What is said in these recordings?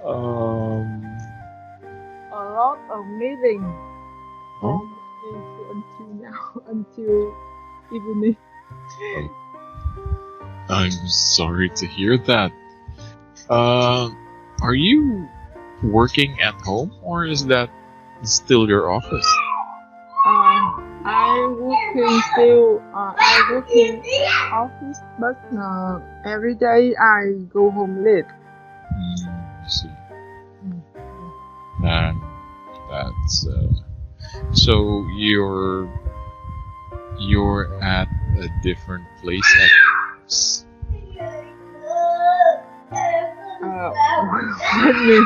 Um. A lot of meeting Oh, from morning to until now, until evening. I'm sorry to hear that. Are you working at home, or is that still your office? I working still. I working office, but every day I go home late. I see. Mm. That's so you're at a different place at Let me.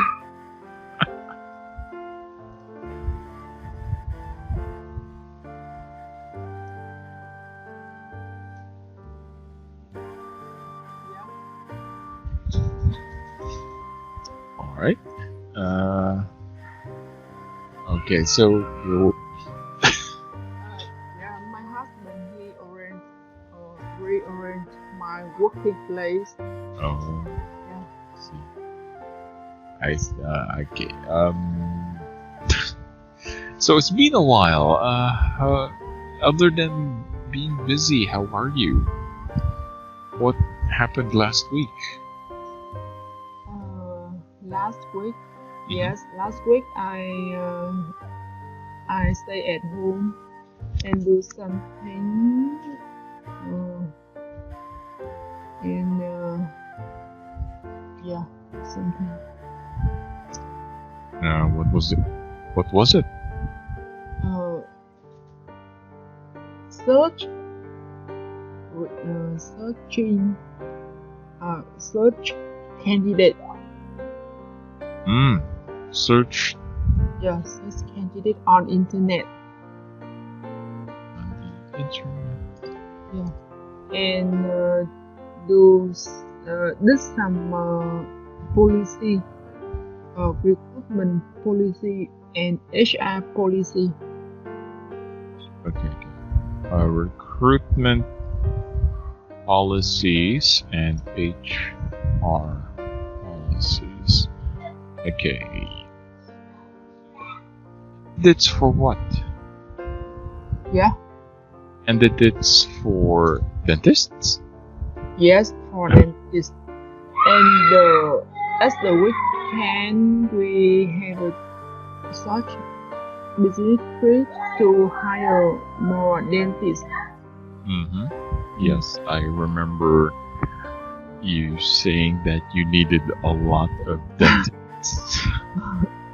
all right. Okay, so you Yeah, my husband he rearranged my working place. oh, Yeah. see. Okay. So it's been a while. Other than being busy, how are you? What happened last week? Last week, yes, last week I stay at home and do something, and yeah, something. What was it? What was it? Search, search candidate. Search Yeah, search candidate on internet. on the internet. Yeah, and do some policy, recruitment policy and HR policy. Okay. Recruitment policies and HR policies. Okay. That's for what? Yeah, And it's for dentists? yes, for dentist. And as the weekend we have a such business trip to hire more dentists. Yes, I remember you saying that you needed a lot of dentists.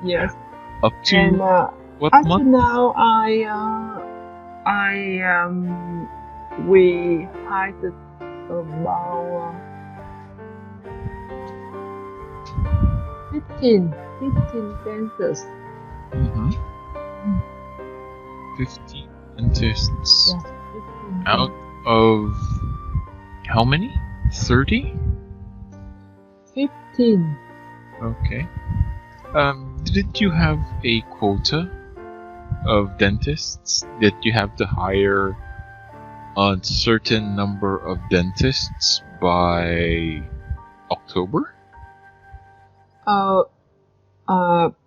Yes, Up to and what up to month? now we hired about 15 dentists. 15 dentists. Yes, 15. Out of how many? 30? 15. Okay. Did you have a quota of dentists? Did you have to hire a certain number of dentists by October?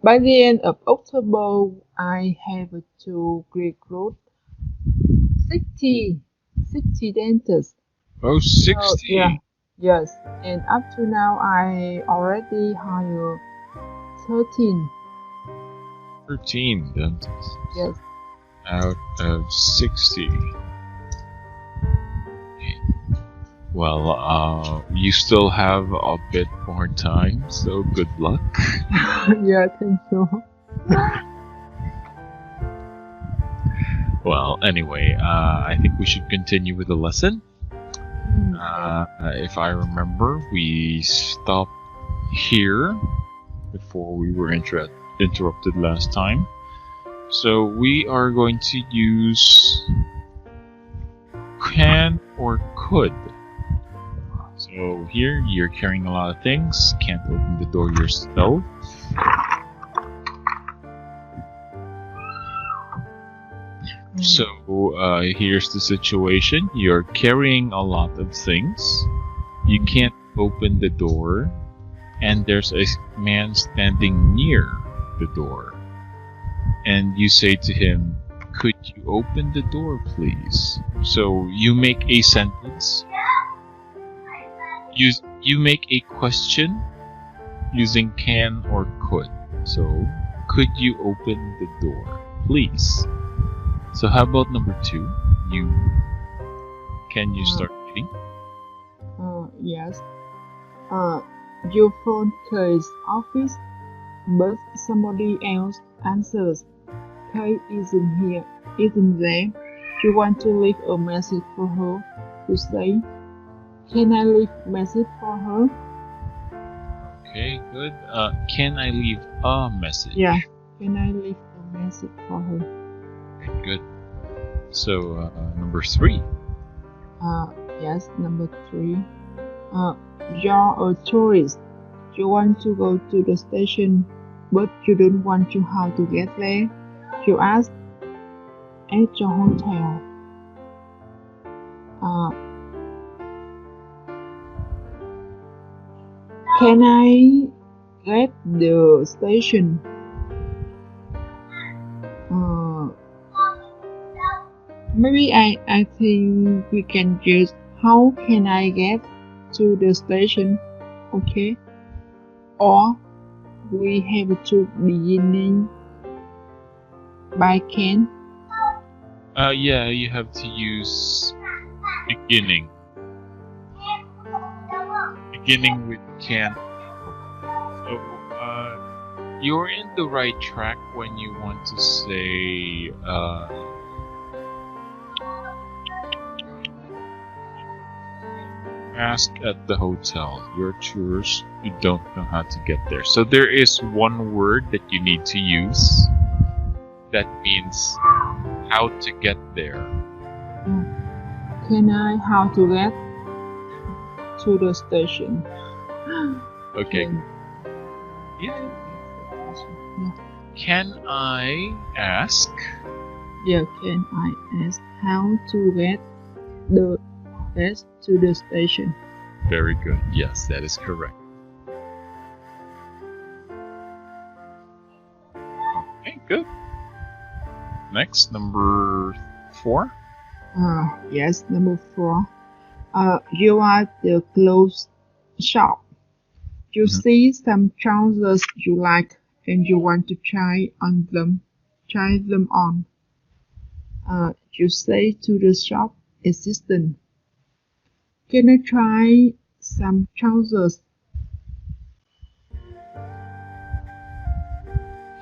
By the end of October, I have to recruit 60 dentists. Oh, 60. Yeah, yes. And up to now, I already hired 13. 13 dentists. Yes. Out of 60. Well, you still have a bit more time, so good luck. Yeah, thank you. Well, anyway, I think we should continue with the lesson. If I remember, we stopped here before we were interrupted last time. So we are going to use can or could. So here you're carrying a lot of things, can't open the door yourself. So here's the situation. You're carrying a lot of things. You can't open the door and there's a man standing near the door, and you say to him, "Could you open the door, please?" So you make a sentence. You make a question using can or could. So, could you open the door, please? So how about number 2? Can you start reading? Yes. Your phone calls office, but somebody else answers. Kate isn't there. You want to leave a message for her to say, "Can I leave a message for her?" Okay, good. Can I leave a message? Yeah. Can I leave a message for her? Okay, good. So, number 3. Yes, number 3. You're a tourist. You want to go to the station, but you don't want to how to get there. You ask at your hotel. Can I get the station? Maybe I think we can use how can I get to the station, okay? Or we have to beginning by can. Yeah, you have to use beginning. Beginning with can. So, you're in the right track when you want to say, ask at the hotel. You're a tourist, you don't know how to get there. So there is one word that you need to use that means how to get there. Can I how to get to the station? Okay. Yeah. Can I ask? Yeah, can I ask how to get to the station? Very good. Yes, that is correct. Okay, good. Next, number 4. Yes, number 4. You are at the clothes shop. You see some trousers you like and you want to try them on. You say to the shop assistant, "Can I try some trousers?"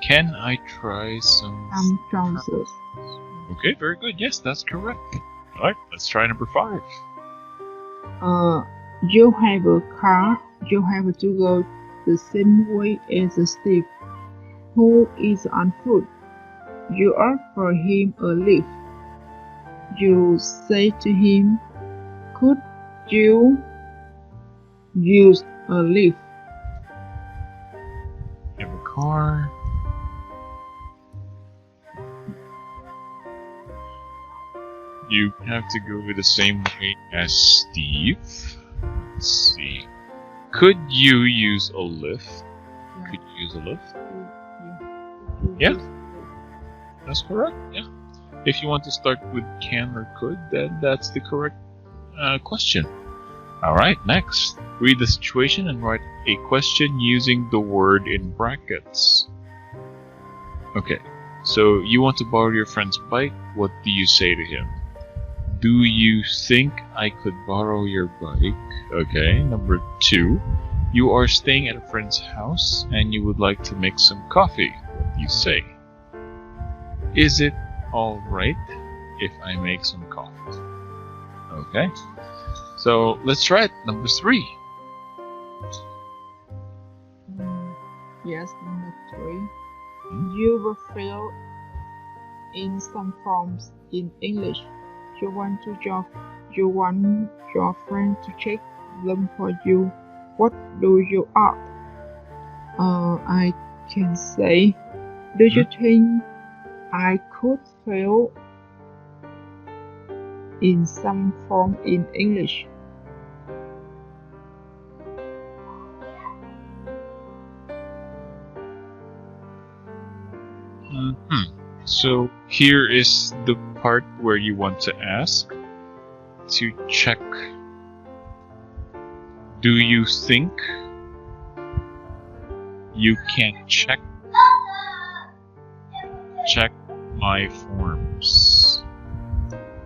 Can I try some trousers? Okay, very good. Yes, that's correct. All right, let's try number 5. You have a car. You have to go the same way as Steve, who is on foot. You offer him a lift. You say to him, "Could you use a lift?" You have a car. You have to go the same way as Steve. Let's see. Could you use a lift? Yeah. Could you use a lift? Yeah. That's correct. Yeah. If you want to start with can or could, then that's the correct question. Alright, next. Read the situation and write a question using the word in brackets. Okay, so you want to borrow your friend's bike. What do you say to him? Do you think I could borrow your bike? Okay, number 2. You are staying at a friend's house and you would like to make some coffee. What do you say? Is it alright if I make some coffee? Okay, so let's try it. Number 3. Yes, number 3. You will fill in some forms in English. You want your friend to check them for you. What do you ask? I can say, "Do you think I could fill in some form in English?" So here is the part where you want to ask to check. Do you think you can check my forms?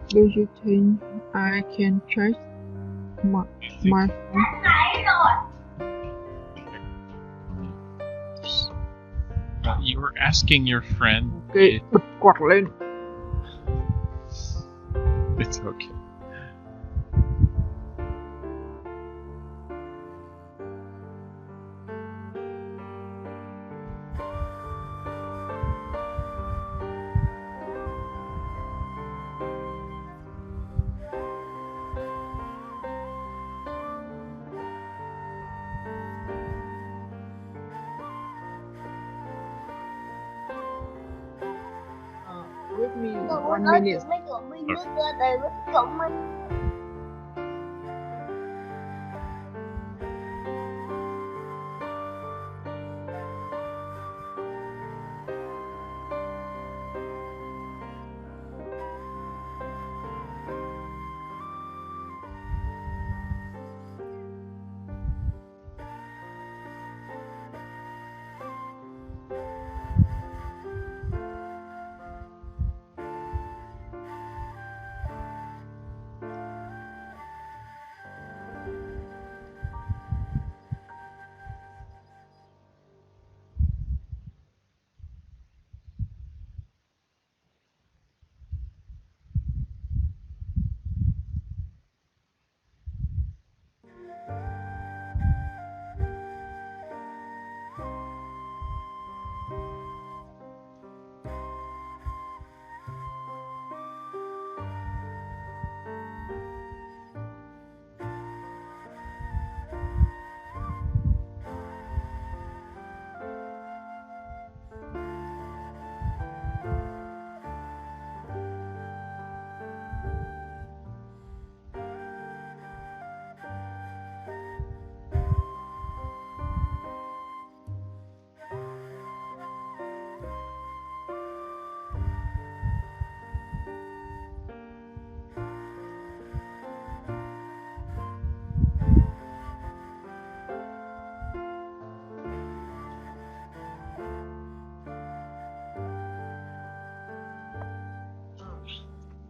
Do you think I can check my phone? You're asking your friend. Okay, bật quạt lên. It's okay. Give me 1 minute.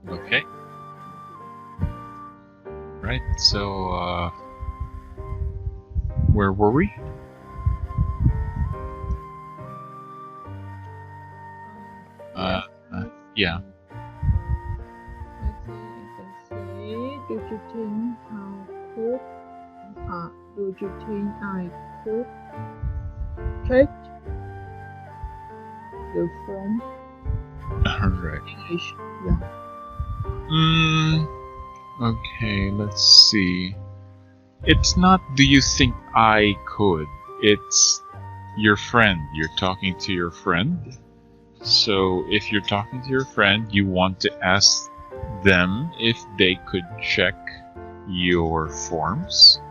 Okay. Right, so where were we? Yeah. Do you think do you think I could check the form? Alright. English, yeah. Okay, let's see. It's not do you think I could, it's your friend. You're talking to your friend. So if you're talking to your friend, you want to ask them if they could check your forms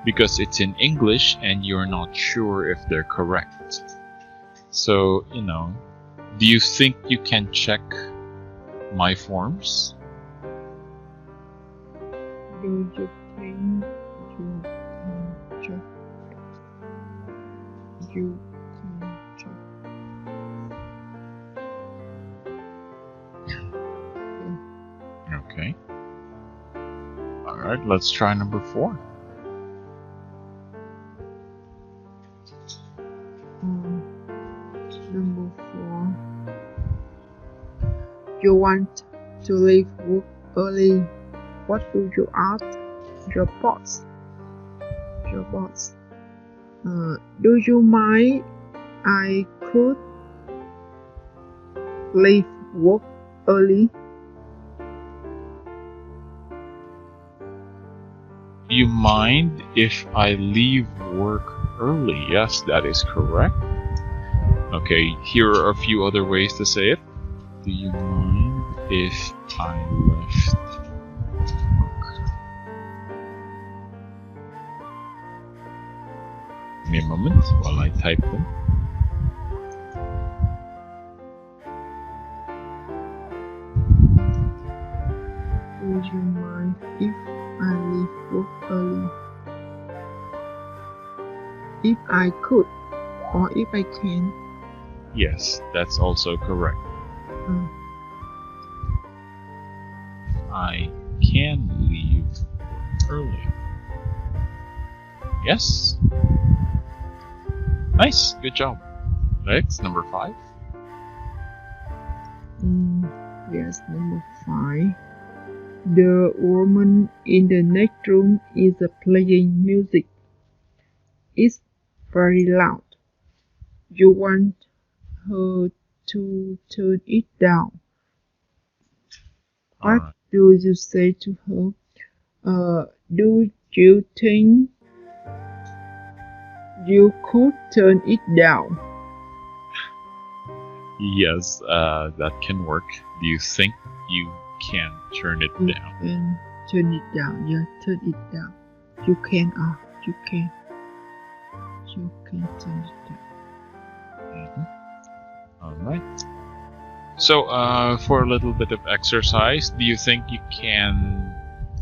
because it's in English and you're not sure if they're correct. So, do you think you can check my forms? Do you think you can check? You can check. Okay. Alright, let's try number 4. Number 4. You want to leave work early. What do you ask your boss? Do you mind I could leave work early? Do you mind if I leave work early? Yes, that is correct. Okay, here are a few other ways to say it. Do you mind if I left work? Give me a moment while I type them. I could or if I can. Yes, that's also correct. I can leave early. Yes. Nice, good job. Next, number 5. Yes, number 5. The woman in the next room is playing music. It's very loud. You want her to turn it down. What do you say to her? Do you think you could turn it down? Yes, that can work. Do you think you can turn it down? Can turn it down. Yeah, turn it down. You can. You can. You can turn it down. All right. So, for a little bit of exercise, do you think you can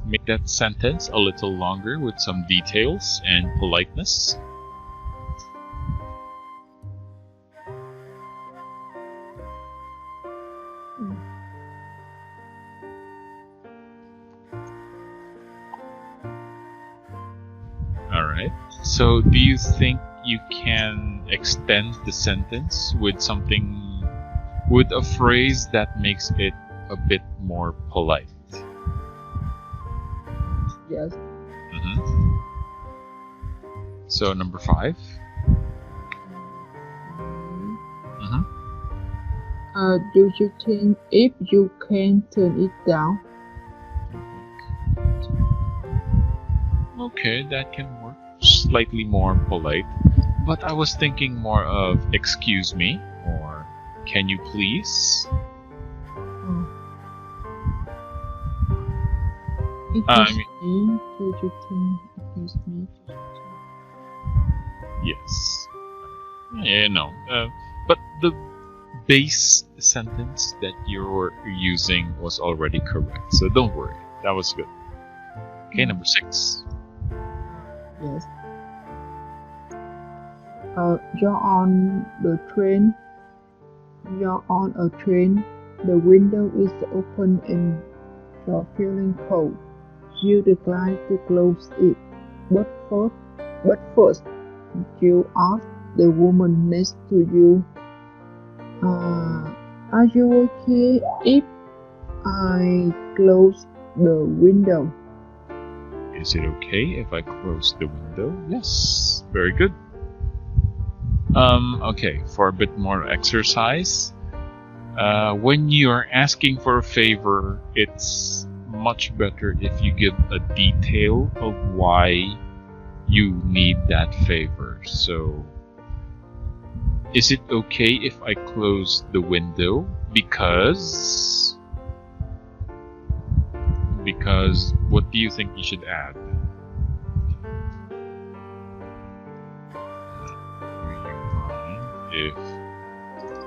make that sentence a little longer with some details and politeness? Alright, so do you think you can extend the sentence with something, with a phrase that makes it a bit more polite? Yes. So number 5. Do you think if you can turn it down? Okay, that can work. Slightly more polite. But I was thinking more of excuse me or can you please? Do you think excuse me? Yes. Yeah, no. But the base sentence that you're using was already correct, so don't worry. That was good. Okay, number 6. Yes. You're on the train. You're on a train. The window is open and you're feeling cold. You decide to close it, but first, you ask the woman next to you, "Are you okay if I close the window?" Is it okay if I close the window? Yes, very good. Okay, for a bit more exercise, when you're asking for a favor, it's much better if you give a detail of why you need that favor. So, is it okay if I close the window because what do you think you should add? If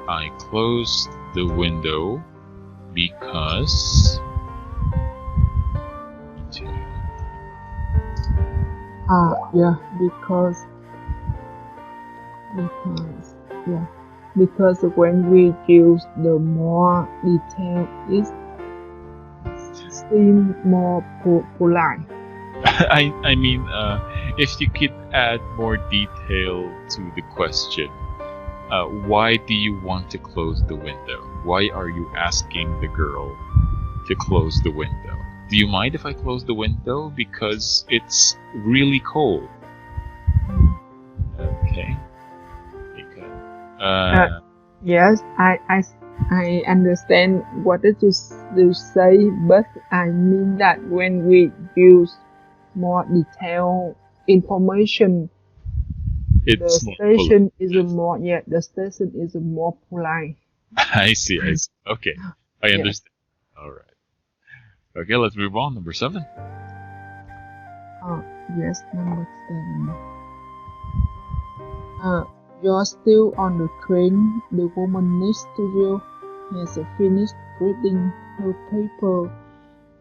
I close the window because because when we use the more detail, it seems more polite. I mean, if you could add more detail to the question, why do you want to close the window? Why are you asking the girl to close the window? Do you mind if I close the window because it's really cold? Okay. Yes, I understand what did you say, but I mean that when we use more detailed information, the station is more polite. I see. Okay, I understand. All right. Okay, let's move on. Number 7. Yes, number 7. You're still on the train. The woman next to you has finished reading her paper,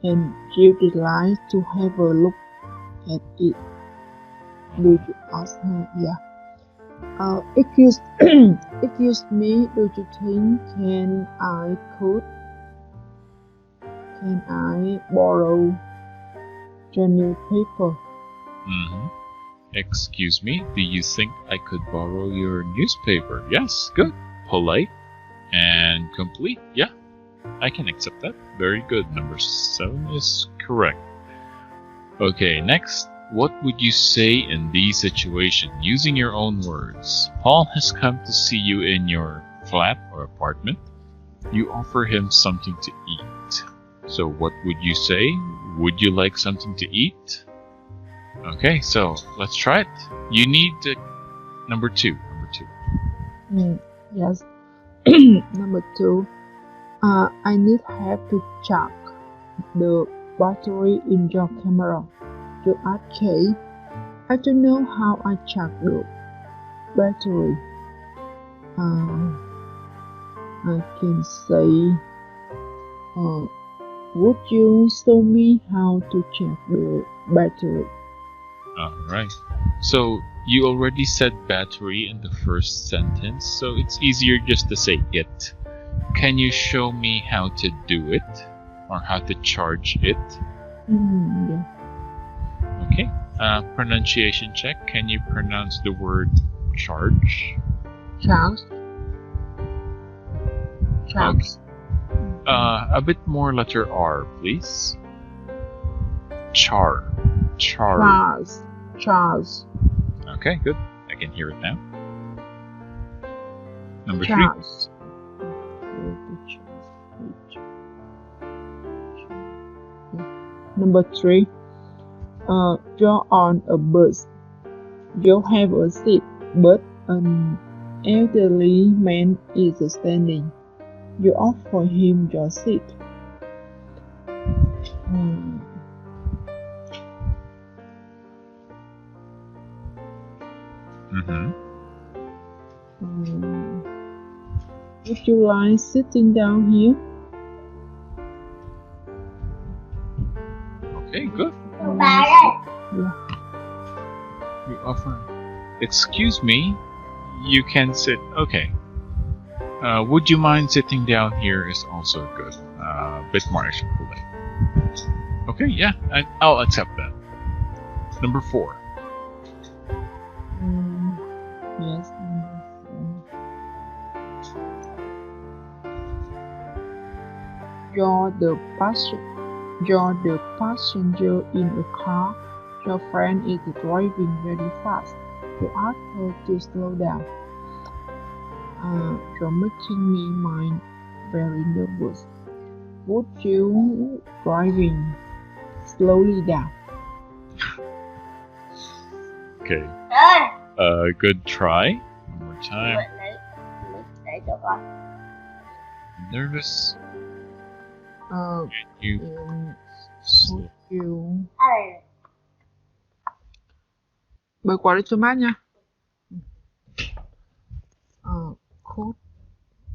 and you would like to have a look at it. Do you ask her? Yeah. Excuse, excuse me, do you think can I borrow the newspaper? Mm-hmm. Excuse me, do you think I could borrow your newspaper? Yes, good. Polite and complete. Yeah, I can accept that. Very good. Number 7 is correct. Okay, next. What would you say in these situations using your own words? Paul has come to see you in your flat or apartment. You offer him something to eat. So what would you say? Would you like something to eat? Okay, so let's try it. You need number 2. Yes. Number 2. I need help to check the battery in your camera. You ask Kay. I don't know how I check the battery. I can say, would you show me how to check the battery? Alright. So you already said battery in the first sentence, so it's easier just to say it. Can you show me how to do it? Or how to charge it? Yeah. Okay. Pronunciation check. Can you pronounce the word charge? Charge. Okay. A bit more letter R, please. Charge. Okay, good. I can hear it now. Number 3. Number 3. You're on a bus. You have a seat, but an elderly man is standing. You offer him your seat. Would you like sitting down here? Okay, good. Yeah. You offer. Excuse me, you can sit. Okay. Would you mind sitting down here is also good. Bit more polite. Okay, yeah, I'll accept that. Number 4. Yes, number 4. You're the passenger in a car. Your friend is driving very fast. You ask her to slow down. You're making me very nervous. Would you driving slowly down? Okay. Good try. One more time. Nervous. You bơi qua đi cho mát nha.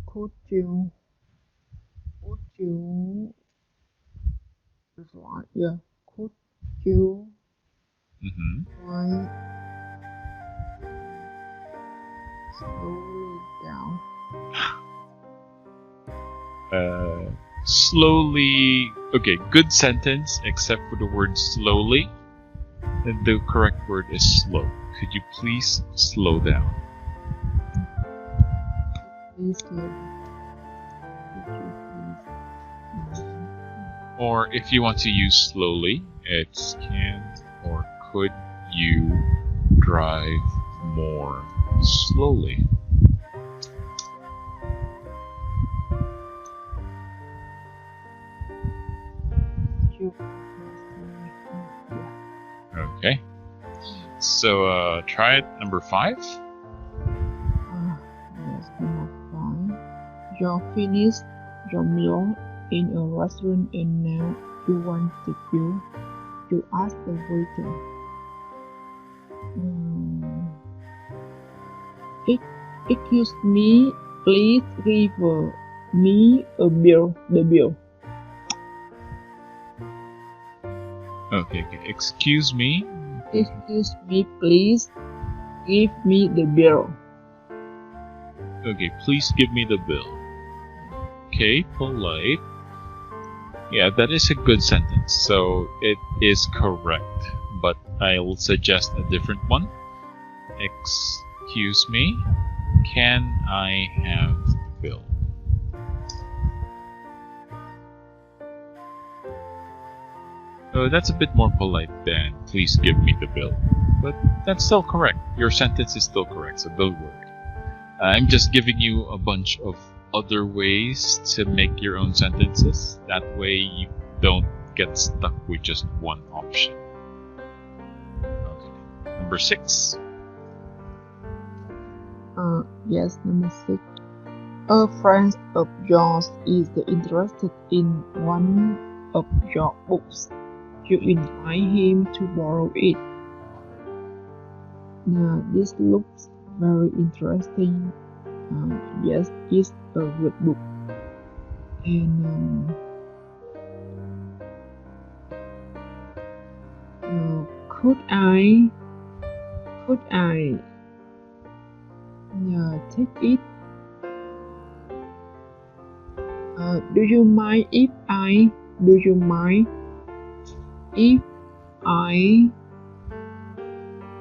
Could you could you slowly down? Slowly. Okay, good sentence except for the word slowly. And the correct word is slow. Could you please slow down? Please slow down. Or if you want to use slowly, it's can or could you drive more slowly? Okay. So try it. Number 5. Yes, number 5. You finished your meal in a restaurant and now you want to go. You ask the waiter. Excuse me, please give me a bill. The bill. Okay. Excuse me. Excuse me, please Give me the bill. Okay, please give me the bill. Okay, polite. Yeah, that is a good sentence, so it is correct. But I'll suggest a different one. Excuse me, can I have the bill? So that's a bit more polite than please give me the bill. But that's still correct. Your sentence is still correct, so don't worry. I'm just giving you a bunch of other ways to make your own sentences. That way you don't get stuck with just one option. Okay. Number 6. Yes, number 6. A friend of yours is interested in one of your books. You invite him to borrow it. Now, this looks very interesting. Yes, it's a good book. And could I take it? Do you mind if I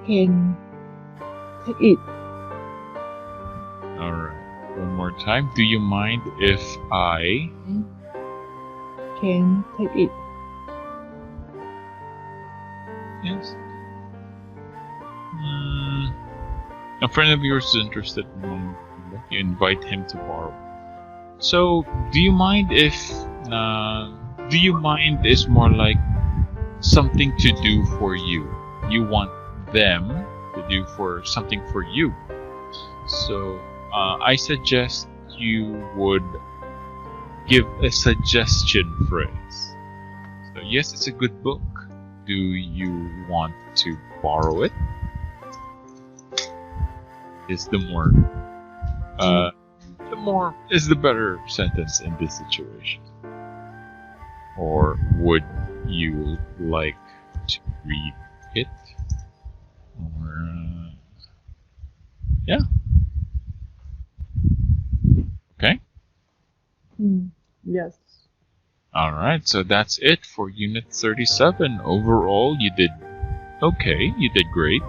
can take it? Alright, one more time. Do you mind if I can take it? Yes. A friend of yours is interested in one book. You invite him to borrow. So, do you mind if do you mind is more like something to do for you. You want them to do something for you. So I suggest you would give a suggestion phrase. So yes, it's a good book. Do you want to borrow it? Is the better sentence in this situation. Or would you like to read it? Or yeah. Okay. Yes. Alright, so that's it for Unit 37. Overall, you did okay. You did great.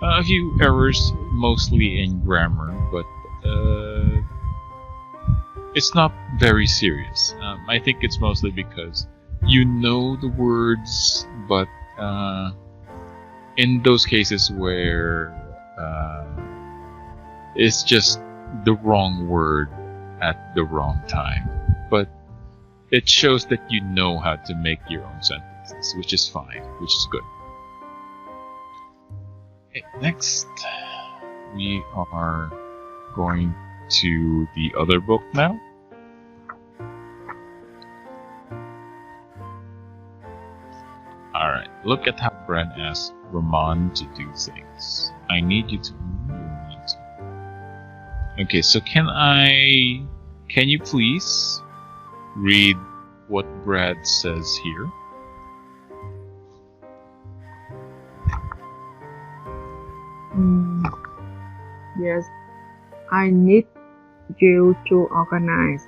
A few errors, mostly in grammar, but it's not very serious. I think it's mostly because you know the words, but in those cases where it's just the wrong word at the wrong time. But it shows that you know how to make your own sentences, which is fine, which is good. Okay, next, we are going to the other book now. Alright, look at how Brent asks Rahman to do things. I need you to. Okay, so can you please read what Brad says here? Yes, I need you to organize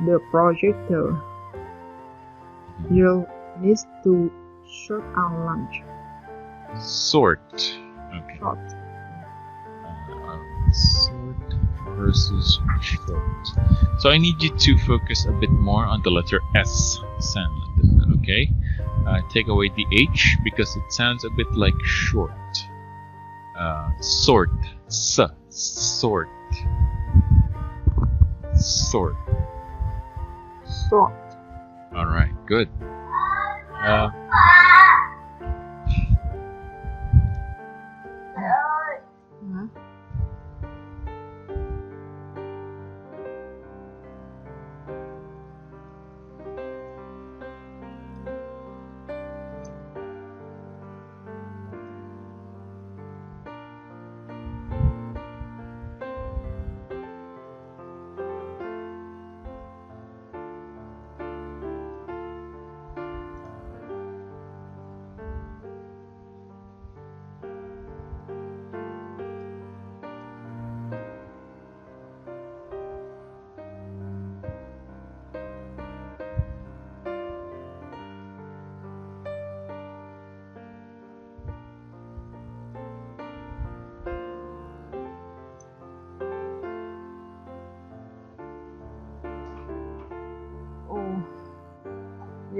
the projector. You need to sort our lunch. Sort. Okay. Sort. Sort versus short. So I need you to focus a bit more on the letter S sound. Okay. Take away the H because it sounds a bit like short. Sort. Sort. Sort. Sort. Alright, good. Huh?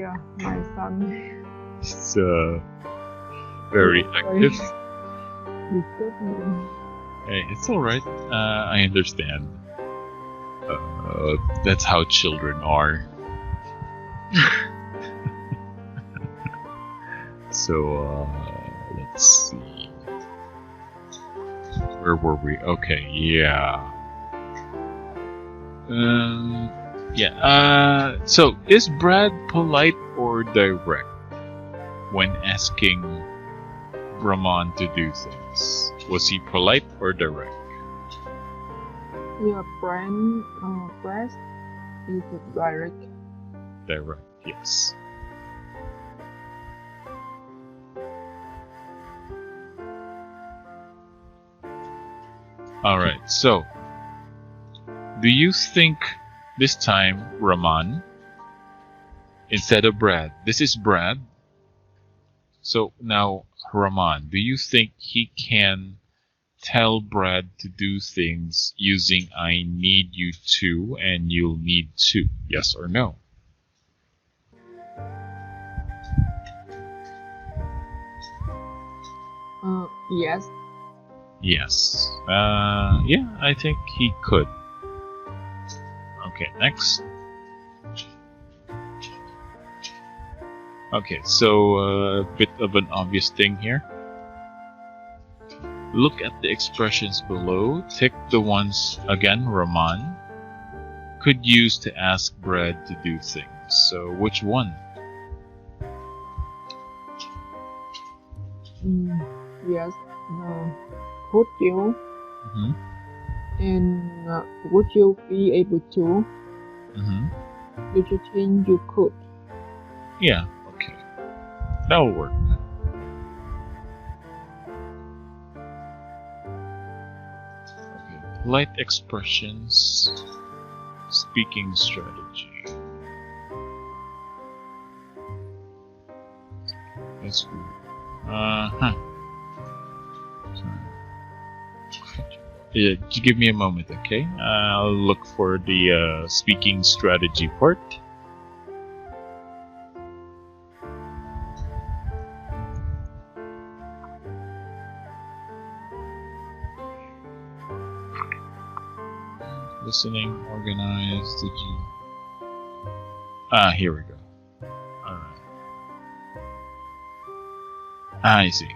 Yeah, my son It's very active. disturb me. Hey, it's all right. I understand. That's how children are. So let's see. Where were we? Okay, yeah. So is Brad polite or direct when asking Brahman to do things? Was he polite or direct? Yeah, Brad is direct. Direct, yes. Alright, so do you think this time Raman instead of Brad? This is Brad. So now Raman, do you think he can tell Brad to do things using I need you to and you'll need to? Yes or no? Yes. Yes. Yeah, I think he could. Okay, next. Okay, so a bit of an obvious thing here. Look at the expressions below. Tick the ones, again, Raman could use to ask Brad to do things. So which one? Yes. Could you? Mm-hmm. And would you be able to? Mm-hmm. Do you think you could? Yeah, okay. That'll work. Okay. Polite expressions, speaking strategy. That's weird. Yeah, just give me a moment, okay? I'll look for the speaking strategy part. Listening, organize, did you... here we go. Alright. I see.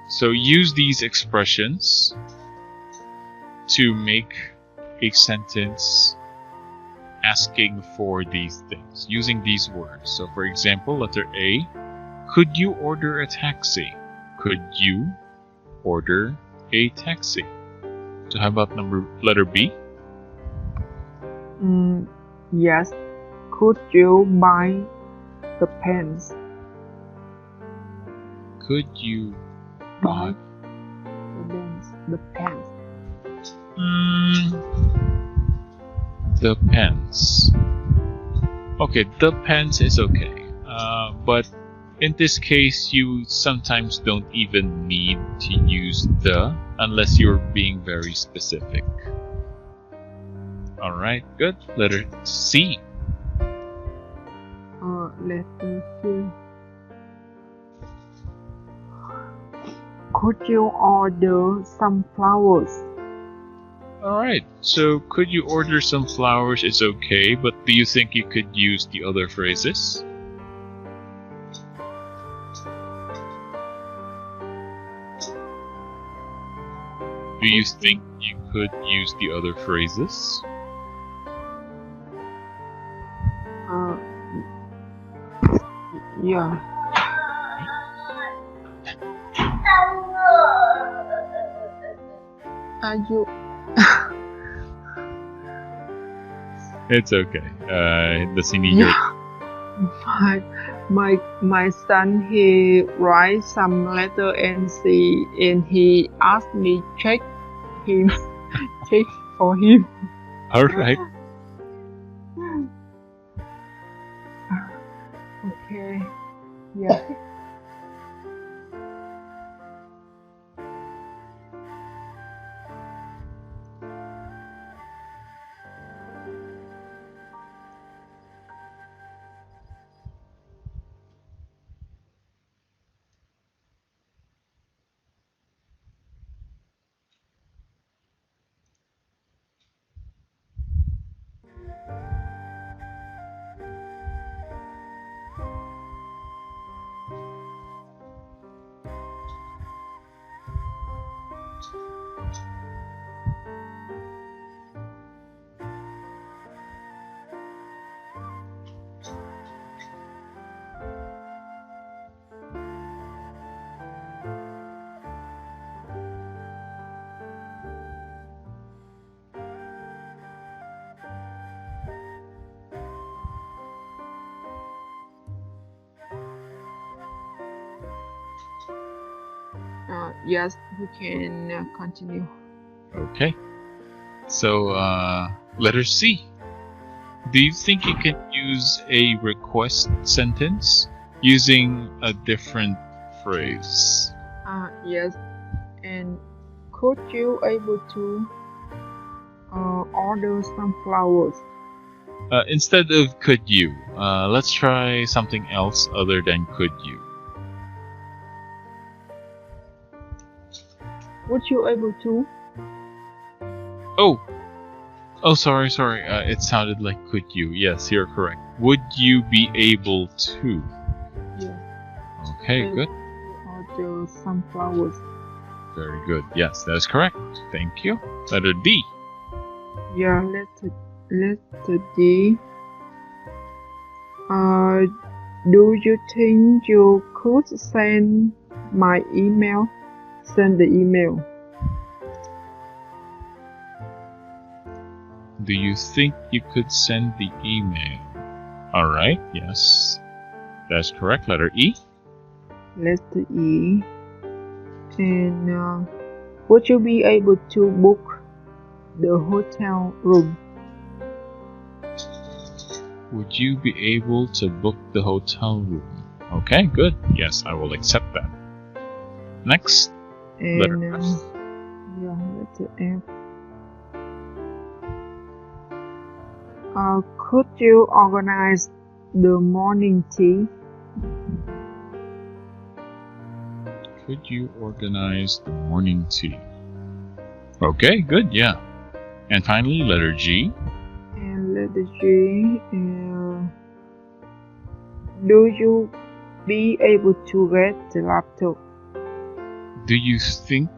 So use these expressions to make a sentence asking for these things, using these words. So for example, letter A, could you order a taxi? Could you order a taxi? So how about letter B? Yes. Could you buy the pens? Could you buy the pens? The pens. Okay, the pens is okay. But in this case, you sometimes don't even need to use the unless you're being very specific. Alright, good. Letter C. Letter C. Could you order some flowers? Alright, so could you order some flowers is okay, but do you think you could use the other phrases? Do you think you could use the other phrases? Yeah. Are you? It's okay. Does he need your... My son, he writes some letter and he asked me check for him. Alright. Okay. Yeah. Yes, we can continue. Okay. So, letter C. Do you think you can use a request sentence using a different phrase? Yes, and could you able to order some flowers? Instead of could you, let's try something else other than could you. Would you able to? Oh, sorry. It sounded like could you. Yes, you're correct. Would you be able to? Yes. Okay, good. Order some flowers. Very good. Yes, that is correct. Thank you. Letter D. Yeah, letter D. Do you think you could send my email? Send the email. Do you think you could send the email? Alright, yes. That's correct. Letter E. Letter E. And would you be able to book the hotel room? Would you be able to book the hotel room? Okay, good. Yes, I will accept that. Next. Letter F. Yeah, letter F. Could you organize the morning tea? Could you organize the morning tea? Okay, good, yeah. And finally, letter G. And letter G. Do you be able to get the laptop? Do you think?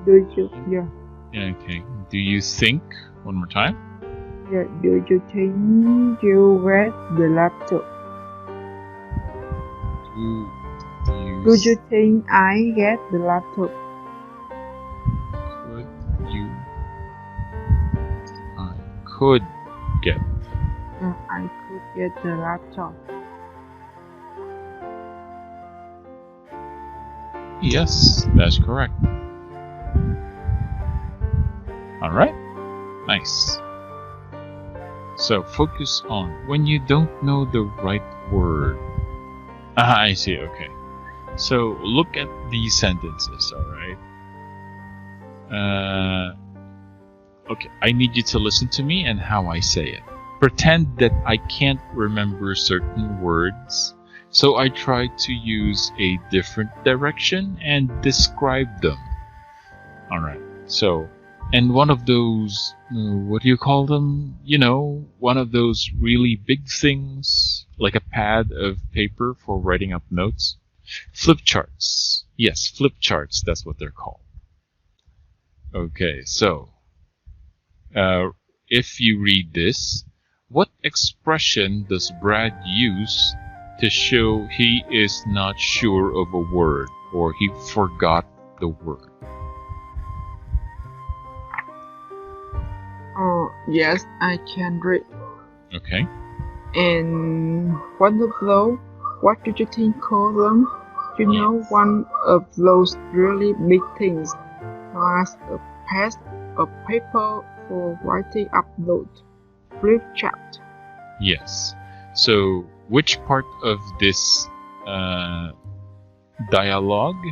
Do you? Yeah. Yeah, okay. Do you think? One more time. Yeah. Do you think you get the laptop? Do you think I get the laptop? Could get. I could get the laptop. Yes, that's correct. Alright, nice. So focus on when you don't know the right word. I see, okay. So look at these sentences, alright? Okay, I need you to listen to me and how I say it. Pretend that I can't remember certain words, so I try to use a different direction and describe them. Alright, so, and one of those, what do you call them? You know, one of those really big things, like a pad of paper for writing up notes. Flip charts. Yes, flip charts, that's what they're called. Okay, so, if you read this, what expression does Brad use to show he is not sure of a word or he forgot the word? Oh, yes, I can read. Okay. And one of those, what do you think call them? You know, one of those really big things, like a pad of paper for writing up notes. Flip chart. Yes. So, which part of this dialogue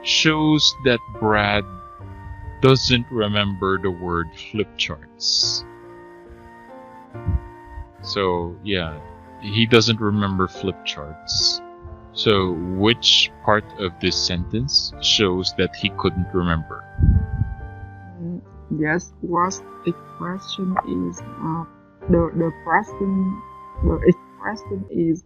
shows that Brad doesn't remember the word flip charts? So, yeah, he doesn't remember flip charts. So, which part of this sentence shows that he couldn't remember? Yes, what expression is the expression is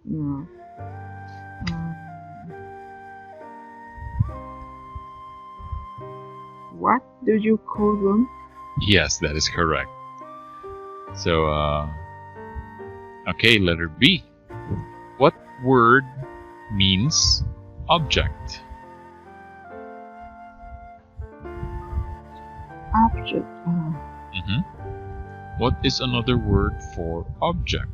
what do you call them? Yes, that is correct. So, okay, letter B. What word means object? Object. What is another word for object?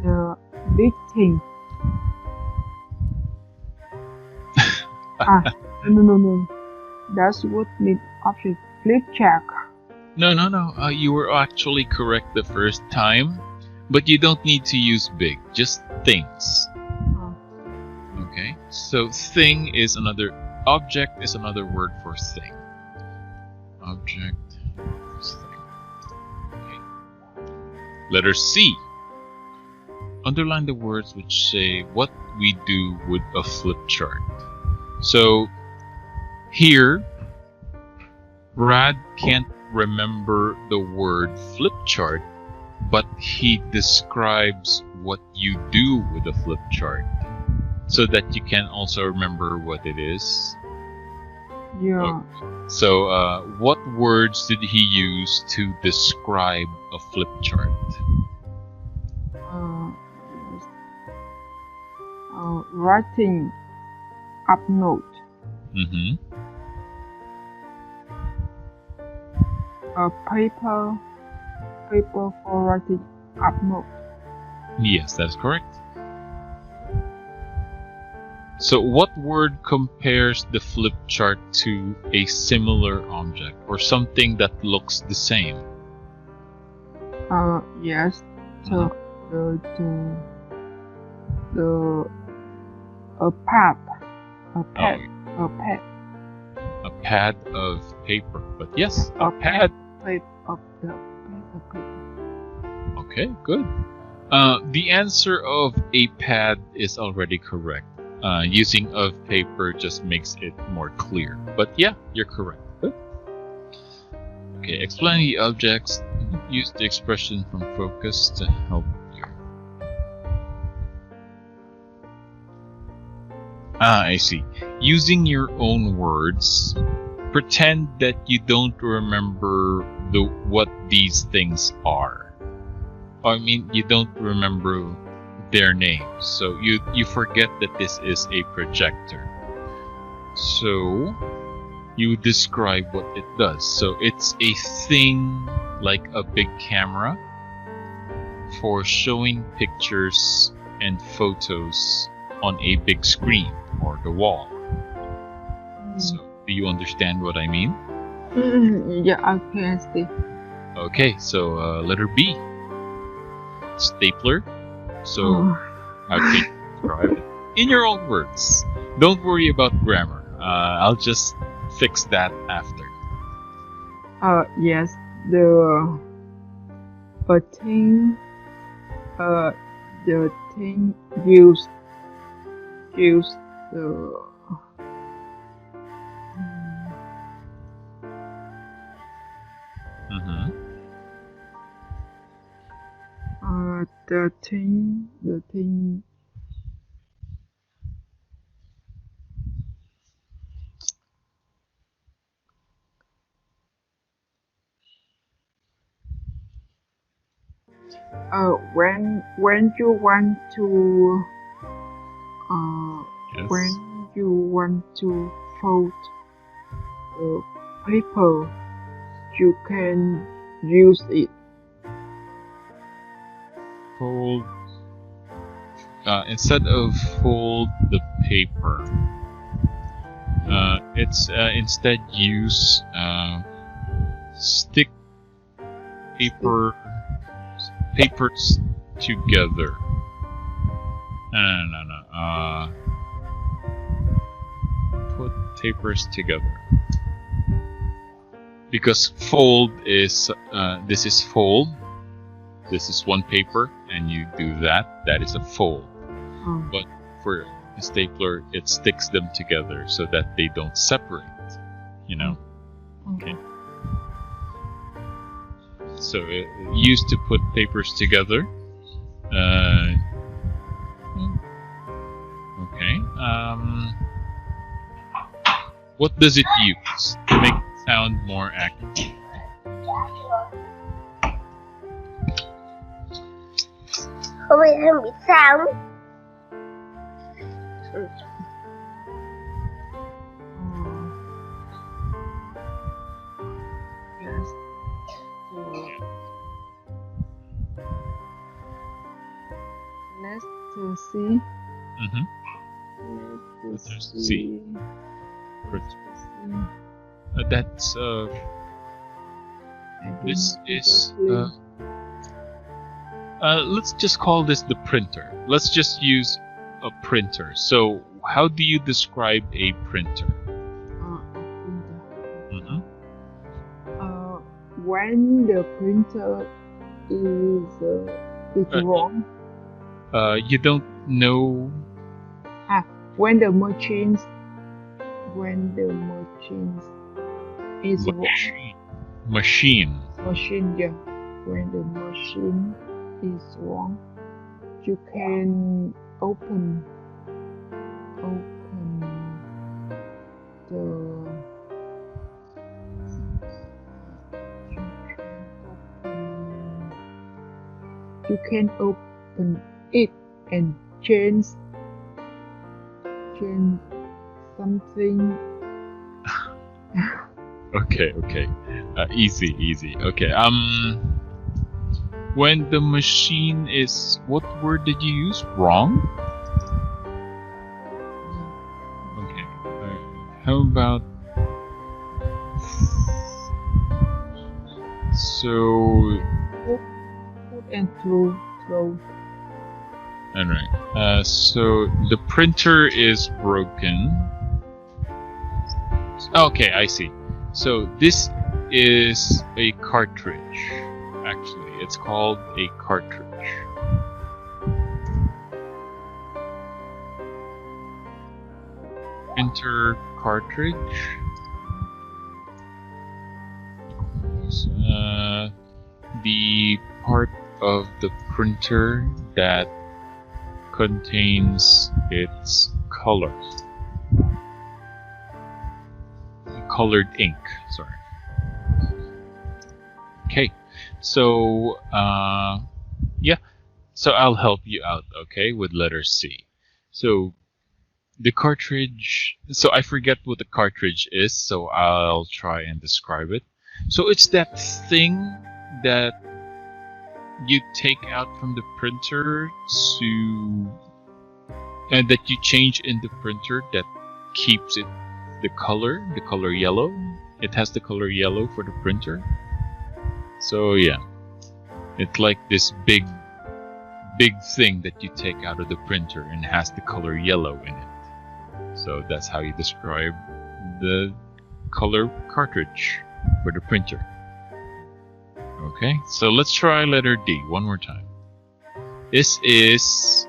The big thing. No. That's what mean object. Flip chart. No. You were actually correct the first time, but you don't need to use big. Just things. Okay. So thing is another. Object is another word for thing. Object. Thing. Okay. Letter C. Underline the words which say what we do with a flip chart. So here, Brad can't remember the word flip chart, but he describes what you do with a flip chart so that you can also remember what it is. Yeah. Okay. So what words did he use to describe a flip chart? Yes. Writing up note. Mm-hmm. Paper for writing up note. Yes, that's correct. So what word compares the flip chart to a similar object or something that looks the same? Yes. So a pad. A pad of paper. But yes, a pad. Paper. Okay, good. The answer of a pad is already correct. Using of paper just makes it more clear. But yeah, you're correct. Good. Okay, explain the objects. Use the expression from focus to help you. I see. Using your own words, pretend that you don't remember what these things are. I mean, you don't remember their names, so you forget that this is a projector. So you describe what it does. So it's a thing like a big camera for showing pictures and photos on a big screen or the wall. So do you understand what I mean? Yeah, okay, I see. Okay, so letter B. Stapler. So how can you describe it? In your own words. Don't worry about grammar. I'll just fix that after. Yes, the thing use the the thing when you want to Yes. when you want to fold paper, you can use it. Fold. Instead of fold the paper, it's instead use stick papers together. No. Put papers together. Because fold is this is fold. This is one paper, and you do that. That is a fold. But for a stapler, it sticks them together so that they don't separate. You know. Okay. So it used to put papers together. Okay. What does it use to make it sound more accurate? Không biết sao. Yes. Let's see. Let's see. Printer. That's this is let's just call this the printer. Let's just use a printer. So how do you describe a printer? Mm-hmm. When the printer is wrong. You don't know. When the machine is wrong. Machine. Yeah. When the machine is wrong, you can open it and change something. Okay. Easy. Okay. When the machine is, what word did you use? Wrong? Okay. How about, so, Put and throw. Alright. So the printer is broken. Okay, I see. So this is a cartridge. Actually, it's called a cartridge. Printer cartridge. The part of the printer that contains its color. Colored ink, sorry. Okay, so yeah, so I'll help you out, okay, with letter C. So the cartridge, so I forget what the cartridge is, so I'll try and describe it. So it's that thing that you take out from the printer and that you change in the printer that keeps it the color yellow. It has the color yellow for the printer. So yeah, it's like this big thing that you take out of the printer and has the color yellow in it. So that's how you describe the color cartridge for the printer. Okay, so let's try letter D one more time. This is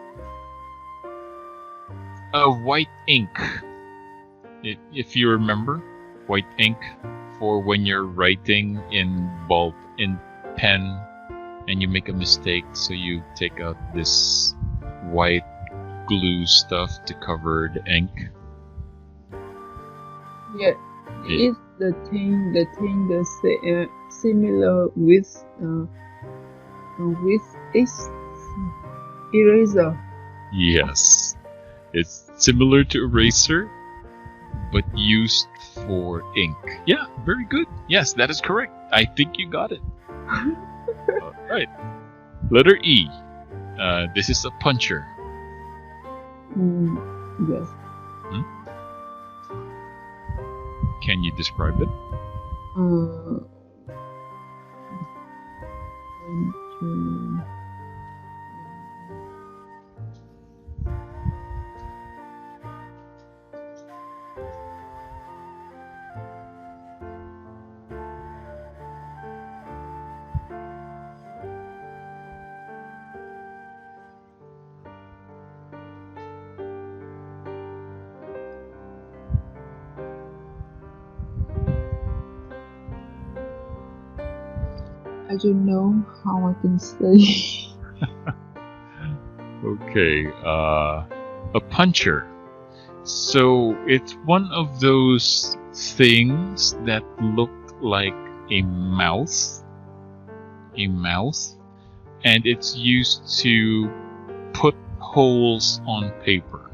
a white ink. If you remember, white ink for when you're writing in pen and you make a mistake, so you take out this white glue stuff to cover the ink. Yeah, it's the thing that's similar with its eraser. Yes, it's similar to eraser, but used for ink. Yeah, very good. Yes, that is correct. I think you got it. Alright. Letter E. This is a puncher. Yes. Can you describe it? I don't know how I can say. Okay, a puncher. So it's one of those things that look like a mouth, and it's used to put holes on paper.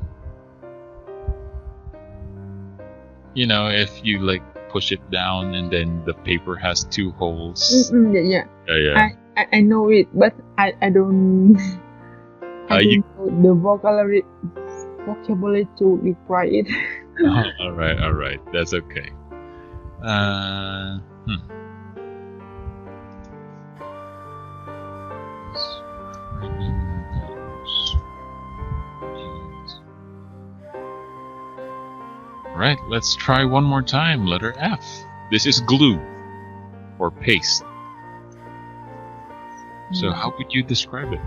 You know, if you like push it down and then the paper has two holes. Yeah. Yeah. I know it, but I don't know the vocabulary to describe it. Oh, all right. That's okay. Right, let's try one more time. Letter F. This is glue or paste. So how would you describe it?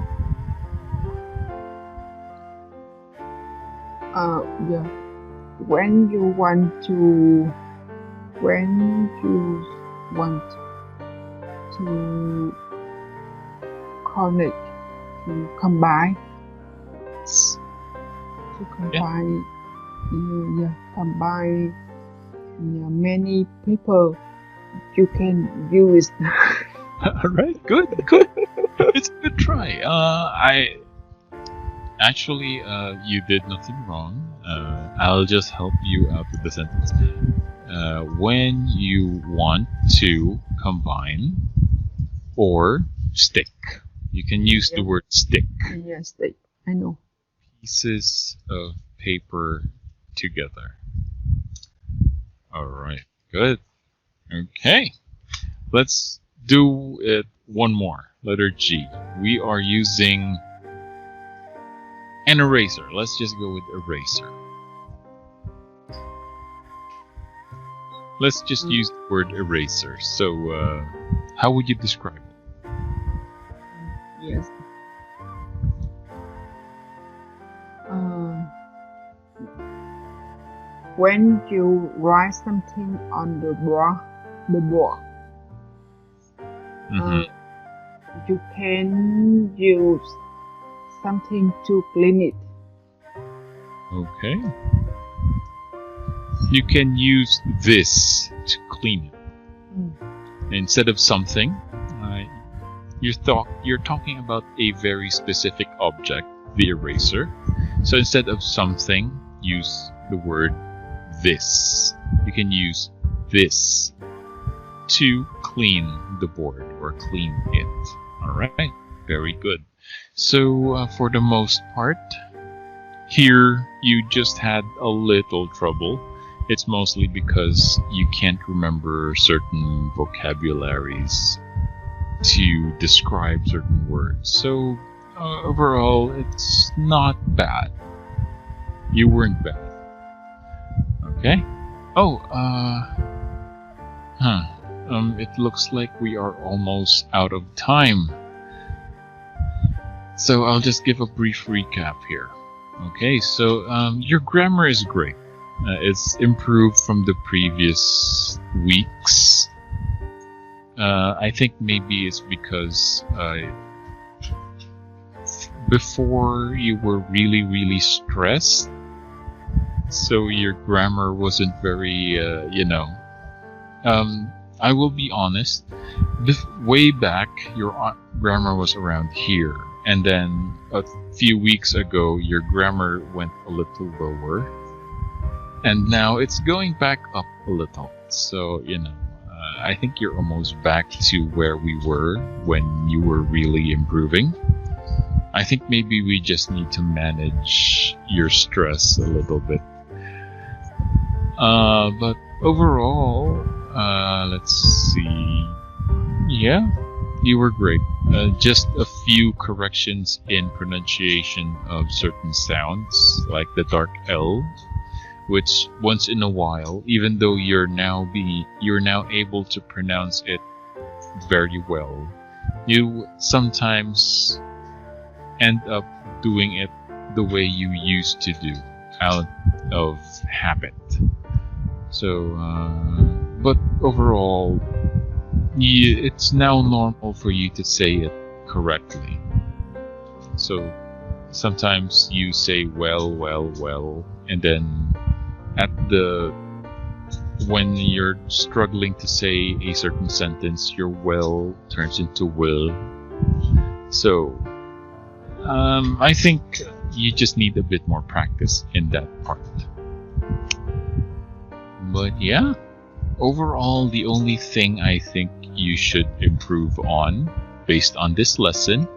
Yeah. When you want to connect, to combine, combine many people, you can use. All right, good. It's a good try. You did nothing wrong. I'll just help you out with the sentence. When you want to combine or stick, you can use the word stick. Yes, stick. I know. Pieces of paper together. All right, good. Okay, let's do it one more. Letter G. We are using an eraser. Let's just go with eraser. Let's just use the word eraser. So, how would you describe it? Yes. When you write something on the board, you can use something to clean it. Okay. You can use this to clean it. Instead of something, you're talking about a very specific object, the eraser. So instead of something, use the word this. You can use this to clean the board or clean it. All right, very good. So for the most part, here you just had a little trouble. It's mostly because you can't remember certain vocabularies to describe certain words. So overall, it's not bad. You weren't bad. Okay. It looks like we are almost out of time. So I'll just give a brief recap here. Okay, so your grammar is great. It's improved from the previous weeks. I think maybe it's because before you were really stressed, so your grammar wasn't very, I will be honest, way back your grammar was around here, and then a few weeks ago your grammar went a little lower, and now it's going back up a little. So, I think you're almost back to where we were when you were really improving. I think maybe we just need to manage your stress a little bit. But overall, let's see. Yeah, you were great. Just a few corrections in pronunciation of certain sounds, like the dark L, which once in a while, even though you're now able to pronounce it very well, you sometimes end up doing it the way you used to do, out of habit. So, but overall, it's now normal for you to say it correctly. So sometimes you say well, and then when you're struggling to say a certain sentence, your well turns into will. So I think you just need a bit more practice in that part. But yeah, overall, the only thing I think you should improve on based on this lesson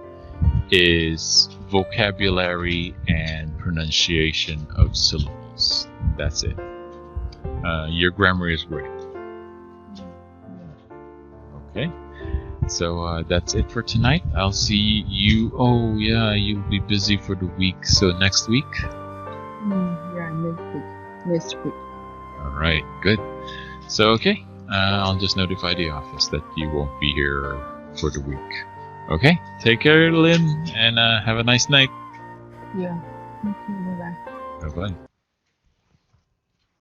is vocabulary and pronunciation of syllables. That's it. your grammar is great. Okay, so that's it for tonight. I'll see you. Oh yeah, you'll be busy for the week. So next week. Yeah, next week. All right, good. So okay, I'll just notify the office that you won't be here for the week. Okay, take care, Lynn, and have a nice night. Yeah. Thank you. Bye bye. Bye bye.